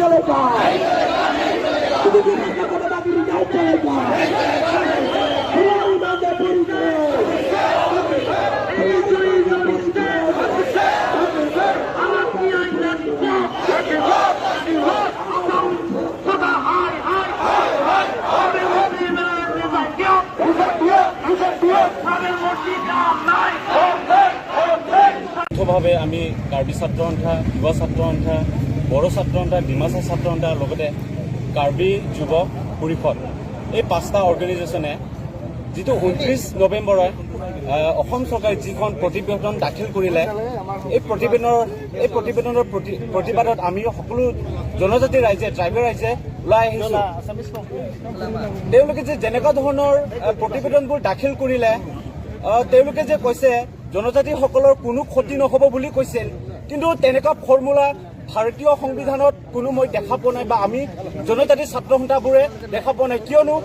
चलेगा चलेगा ভাবে আমি কাৰ্বি ছাত্ৰ সন্থা, যুৱ ছাত্ৰ সন্থা, বড়ো ছাত্ৰ সন্থা, ডিমাচা ছাত্ৰ সন্থা লগতে কাৰ্বি যুৱ পৰিষদ এই 5টা অৰ্গেনাইজেশ্যনে যিটো 29 নৱেম্বৰত অসম চৰকাৰে যিখন প্ৰতিবেদন দাখিল কৰিলে এই প্ৰতিবেদনৰ প্ৰতিবাদত আমি সকলো জনজাতি ৰাইজে ট্ৰাইবেল ৰাইজে ওলাই আহিছোঁ। তেওঁলোকে যে যেনেকুৱা ধৰণৰ প্ৰতিবেদনবোৰ দাখিল কৰিলে তেওঁলোকে যে কৈছে জনজাতিসকলৰ কোনো ক্ষতি নহ'ব বুলি কৈছিল, কিন্তু তেনেকুৱা ফৰ্মুলা ভাৰতীয় সংবিধানত কোনো মই দেখা পোৱা নাই বা আমি জনজাতি ছাত্ৰ সন্থাবোৰে দেখা পোৱা নাই। কিয়নো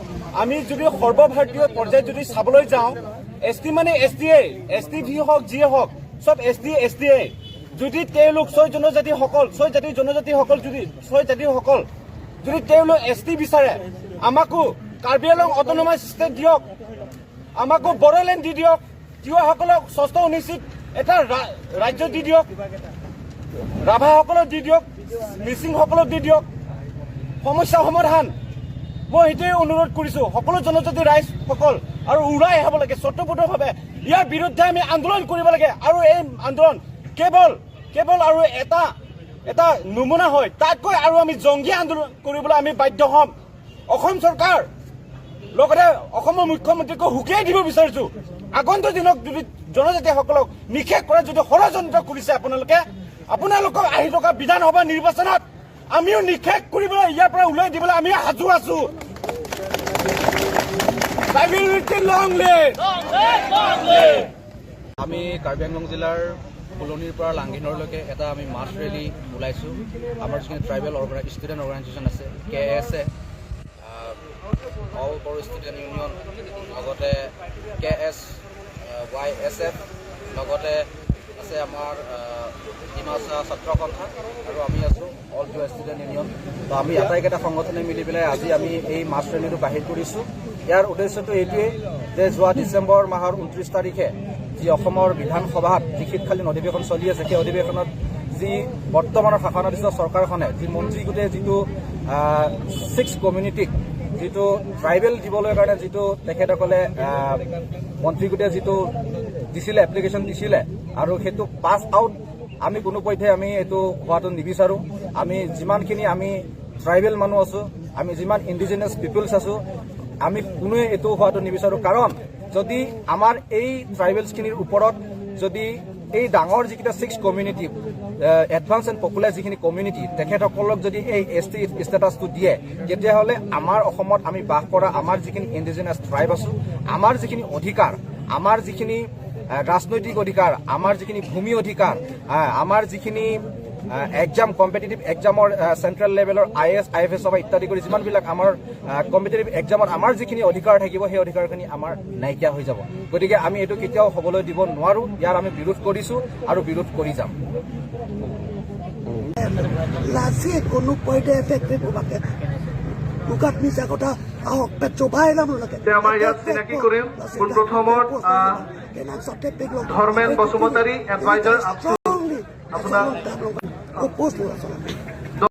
আমি যদি সৰ্বভাৰতীয় পৰ্যায়ত যদি চাবলৈ যাওঁ ST মানে STA, STV হওক যিয়ে হওক চব ST STA যদি তেওঁলোক 6 জাতিসকল যদি তেওঁলোক ST বিচাৰে আমাকো কাৰ্বি আংলং অট'নমাছ ষ্টেট দিয়ক, আমাকো বড়োলেণ্ড দি দিয়ক, তিৱাসকলক 6ষ্ঠ অনুসূচীত এটা ৰাজ্য দি দিয়ক, ৰাভাসকলক দি দিয়ক, মিচিংসকলক দি দিয়ক। সমস্যা সমাধান মই সেইটোৱে অনুৰোধ কৰিছোঁ সকলো জনজাতি ৰাইজসকল আৰু উৰাই আহিব লাগে স্বতঃপূৰ্ণভাৱে ইয়াৰ বিৰুদ্ধে আমি আন্দোলন কৰিব লাগে। আৰু এই আন্দোলন কেৱল আৰু এটা নমুনা হয়, তাতকৈ আৰু আমি জংগী আন্দোলন কৰিবলৈ আমি বাধ্য হ'ম। অসম চৰকাৰ লগতে অসমৰ মুখ্যমন্ত্ৰীকো হুকিয়াই দিব বিচাৰিছোঁ আগন্তুক দিনত যদি জনজাতিসকলক নিষেধ কৰা যদি ষড়যন্ত্ৰ কৰিছে আপোনালোকক আহি থকা বিধানসভা নিৰ্বাচনত আমিও নিষেধ কৰিবলৈ ইয়াৰ পৰা ওলাই দিবলৈ আমি সাজু আছো। আমি কাৰ্বি আংলং জিলাৰ ফুলনিৰ পৰা লাংঘিনৰলৈকে এটা আমি মাছ ৰেলী ওলাইছোঁ। আমাৰ যিখিনি ট্ৰাইবেল ষ্টুডেণ্ট অৰ্গেনাইজেশ্যন আছে KS all Bodo student union, লগতে KSYSF, লগতে আছে আমাৰ ডিমাচা ছাত্ৰ সন্থা আৰু আমি আছোঁ অল বড়ো ষ্টুডেণ্ট ইউনিয়ন। তো আমি আটাইকেইটা সংগঠনে মিলি পেলাই আজি আমি এই মাছ ৰেলীটো বাহিৰ কৰিছোঁ। ইয়াৰ উদ্দেশ্যটো এইটোৱেই যে যোৱা ডিচেম্বৰ মাহৰ 29 তাৰিখে যি অসমৰ বিধানসভাত যি শীতকালীন অধিৱেশন চলি আছে সেই অধিৱেশনত যি বৰ্তমানৰ শাসনাধীন চৰকাৰখনে যি মন্ত্ৰী গোটে যিটো 6 কমিউনিটিক যিটো ট্ৰাইবেল দিবলৈ কাৰণে যিটো তেখেতসকলে মন্ত্ৰী গোটে যিটো দিছিলে এপ্লিকেশ্যন দিছিলে আৰু সেইটো পাছ আউট আমি কোনোপধ্যে আমি এইটো হোৱাটো নিবিচাৰোঁ। আমি যিমানখিনি আমি ট্ৰাইবেল মানুহ আছোঁ, আমি যিমান ইণ্ডিজিনাছ পিপলছ আছোঁ, আমি কোনোৱে এইটো হোৱাটো নিবিচাৰোঁ। কাৰণ যদি আমাৰ এই ট্ৰাইবেলছখিনিৰ ওপৰত যদি এই ডাঙৰ যিকেইটা 6 কমিউনিটি এডভান্স এণ্ড পপুলাৰ যিখিনি কমিউনিটি তেখেতসকলক যদি এই ST ষ্টেটাছটো দিয়ে তেতিয়াহ'লে আমাৰ অসমত আমি বাস কৰা আমাৰ যিখিনি ইণ্ডিজিনাছ ট্ৰাইব আছোঁ, আমাৰ যিখিনি অধিকাৰ, আমাৰ যিখিনি ৰাজনৈতিক অধিকাৰ, আমাৰ যিখিনি ভূমি অধিকাৰ, আমাৰ যিখিনি এক্সাম কম্পিটিটিভ এক্সামৰ চেণ্ট্ৰেল লেভেলৰ IAS IFS বা ইত্যাদি কৰি যিমানবিলাক আমাৰ কম্পিটিটিভ এক্সামত আমাৰ যিখিনি অধিকাৰ থাকিব সেই অধিকাৰখিনি আমাৰ নাইকিয়া হৈ যাব। গতিকে আমি এইটো কেতিয়াও হ'বলৈ দিব নোৱাৰোঁ। ইয়াৰ আমি বিৰোধ কৰিছোঁ আৰু বিৰোধ কৰি যাম। লাচি কোনো পইণ্টে এফেক্টিভ হোৱাকে মুখাত মিছা কথা আহক চোবাই নাম লাগে। আমাৰ ইয়াত চিনাকি কৰিম পোনপ্ৰথমত ধৰ্মেন বসুমতাৰী এডভাইজাৰ আপোনাৰ